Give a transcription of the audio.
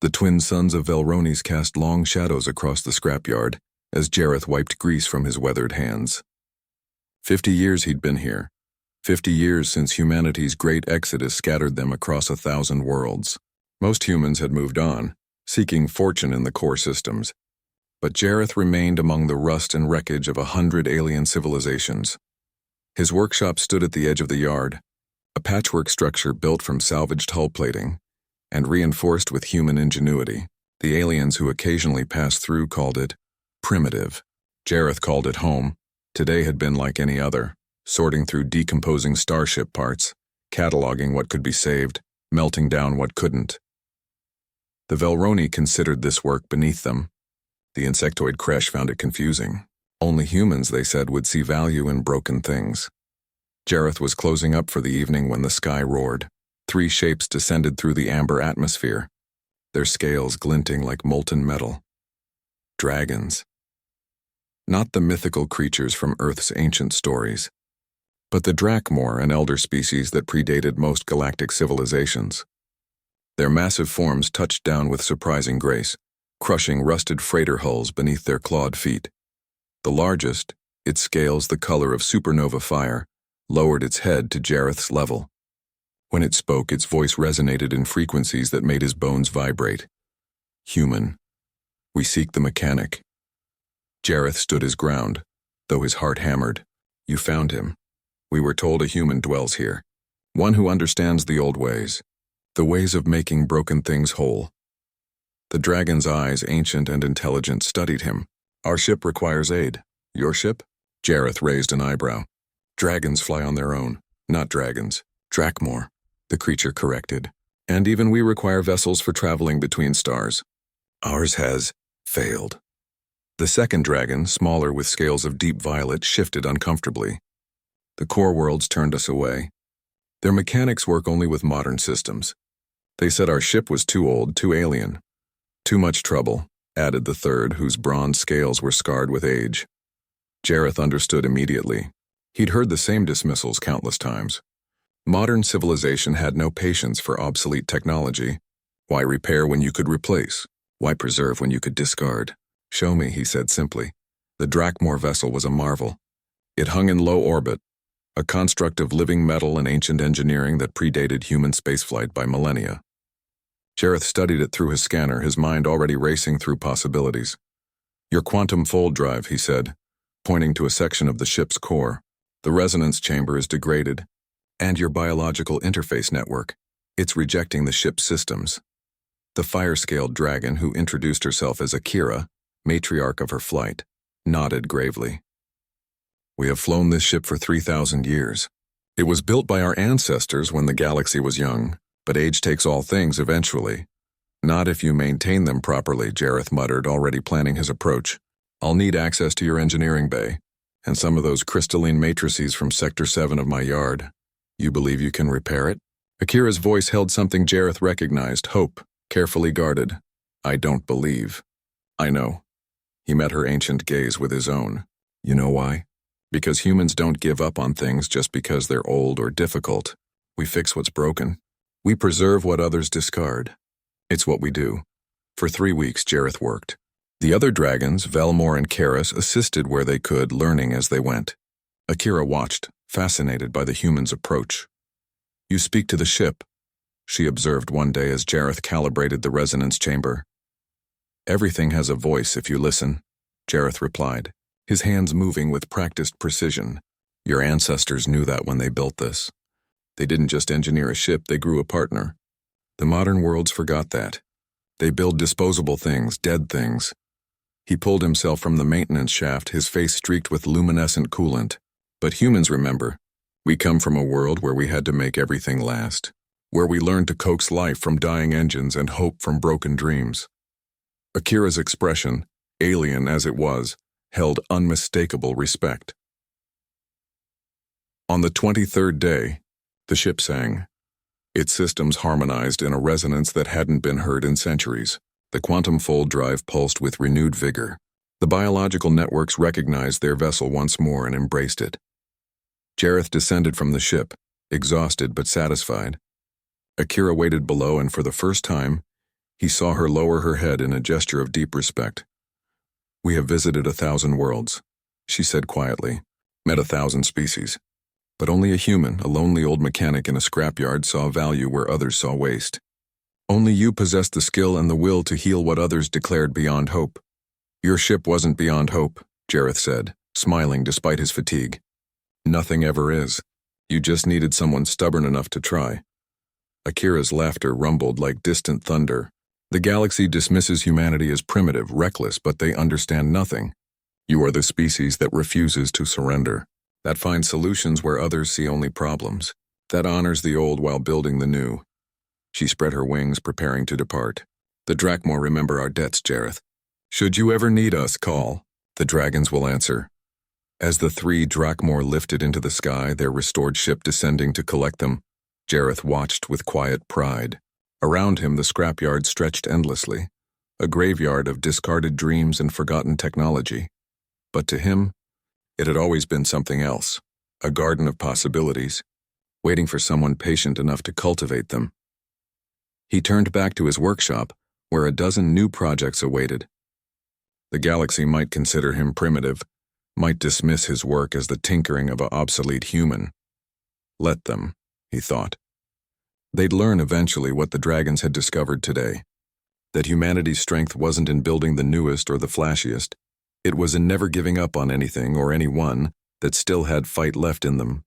The twin sons of Velronis cast long shadows across the scrapyard as Jareth wiped grease from his weathered hands. 50 years he'd been here. 50 years since humanity's great exodus scattered them across 1,000 worlds. Most humans had moved on, seeking fortune in the core systems. But Jareth remained among the rust and wreckage of 100 alien civilizations. His workshop stood at the edge of the yard, a patchwork structure built from salvaged hull plating and reinforced with human ingenuity. The aliens who occasionally passed through called it primitive. Jareth called it home. Today had been like any other, sorting through decomposing starship parts, cataloging what could be saved, melting down what couldn't. The Velroni considered this work beneath them. The insectoid creche found it confusing. Only humans, they said, would see value in broken things. Jareth was closing up for the evening when the sky roared. 3 shapes descended through the amber atmosphere, their scales glinting like molten metal. Dragons. Not the mythical creatures from Earth's ancient stories, but the Drakmor, an elder species that predated most galactic civilizations. Their massive forms touched down with surprising grace, crushing rusted freighter hulls beneath their clawed feet. The largest, its scales the color of supernova fire, lowered its head to Jareth's level. When it spoke, its voice resonated in frequencies that made his bones vibrate. Human. We seek the mechanic. Jareth stood his ground, though his heart hammered. You found him. We were told a human dwells here. One who understands the old ways. The ways of making broken things whole. The dragon's eyes, ancient and intelligent, studied him. Our ship requires aid. Your ship? Jareth raised an eyebrow. Dragons fly on their own, not dragons. Drakmor, the creature corrected. And even we require vessels for traveling between stars. Ours has failed. The second dragon, smaller with scales of deep violet, shifted uncomfortably. The core worlds turned us away. Their mechanics work only with modern systems. They said our ship was too old, too alien. Too much trouble, added the third, whose bronze scales were scarred with age. Jareth understood immediately. He'd heard the same dismissals countless times. Modern civilization had no patience for obsolete technology. Why repair when you could replace? Why preserve when you could discard? Show me, he said simply. The Drakmor vessel was a marvel. It hung in low orbit, a construct of living metal and ancient engineering that predated human spaceflight by millennia. Jareth studied it through his scanner, his mind already racing through possibilities. Your quantum fold drive, he said, pointing to a section of the ship's core. The resonance chamber is degraded. And your biological interface network. It's rejecting the ship's systems. The fire-scaled dragon, who introduced herself as Akira, matriarch of her flight, nodded gravely. We have flown this ship for 3,000 years. It was built by our ancestors when the galaxy was young, but age takes all things eventually. Not if you maintain them properly, Jareth muttered, already planning his approach. I'll need access to your engineering bay, and some of those crystalline matrices from Sector 7 of my yard. You believe you can repair it? Akira's voice held something Jareth recognized, hope, carefully guarded. I don't believe. I know. He met her ancient gaze with his own. You know why? Because humans don't give up on things just because they're old or difficult. We fix what's broken. We preserve what others discard. It's what we do. For 3 weeks, Jareth worked. The other dragons, Velmor and Karis, assisted where they could, learning as they went. Akira watched, fascinated by the human's approach. You speak to the ship, she observed one day as Jareth calibrated the resonance chamber. Everything has a voice if you listen, Jareth replied, his hands moving with practiced precision. Your ancestors knew that when they built this. They didn't just engineer a ship, they grew a partner. The modern worlds forgot that. They build disposable things, dead things. He pulled himself from the maintenance shaft, his face streaked with luminescent coolant. But humans remember. We come from a world where we had to make everything last, where we learned to coax life from dying engines and hope from broken dreams. Akira's expression, alien as it was, held unmistakable respect. On the 23rd day, the ship sang. Its systems harmonized in a resonance that hadn't been heard in centuries. The quantum fold drive pulsed with renewed vigor. The biological networks recognized their vessel once more and embraced it. Jareth descended from the ship, exhausted but satisfied. Akira waited below, and for the first time, He saw her lower her head in a gesture of deep respect. "We have visited 1,000 worlds," she said quietly, "met 1,000 species. But only a human, a lonely old mechanic in a scrapyard, saw value where others saw waste. Only you possessed the skill and the will to heal what others declared beyond hope." "Your ship wasn't beyond hope," Jareth said, smiling despite his fatigue. "Nothing ever is. You just needed someone stubborn enough to try." Akira's laughter rumbled like distant thunder. "The galaxy dismisses humanity as primitive, reckless, but they understand nothing. You are the species that refuses to surrender, that finds solutions where others see only problems, that honors the old while building the new." She spread her wings, preparing to depart. "The Drakmor remember our debts, Jareth. Should you ever need us, call. The dragons will answer." As the 3 Drakmor lifted into the sky, their restored ship descending to collect them, Jareth watched with quiet pride. Around him, the scrapyard stretched endlessly, a graveyard of discarded dreams and forgotten technology. But to him, it had always been something else, a garden of possibilities, waiting for someone patient enough to cultivate them. He turned back to his workshop, where a dozen new projects awaited. The galaxy might consider him primitive, might dismiss his work as the tinkering of an obsolete human. Let them, he thought. They'd learn eventually what the dragons had discovered today, that humanity's strength wasn't in building the newest or the flashiest. It was in never giving up on anything or anyone that still had fight left in them.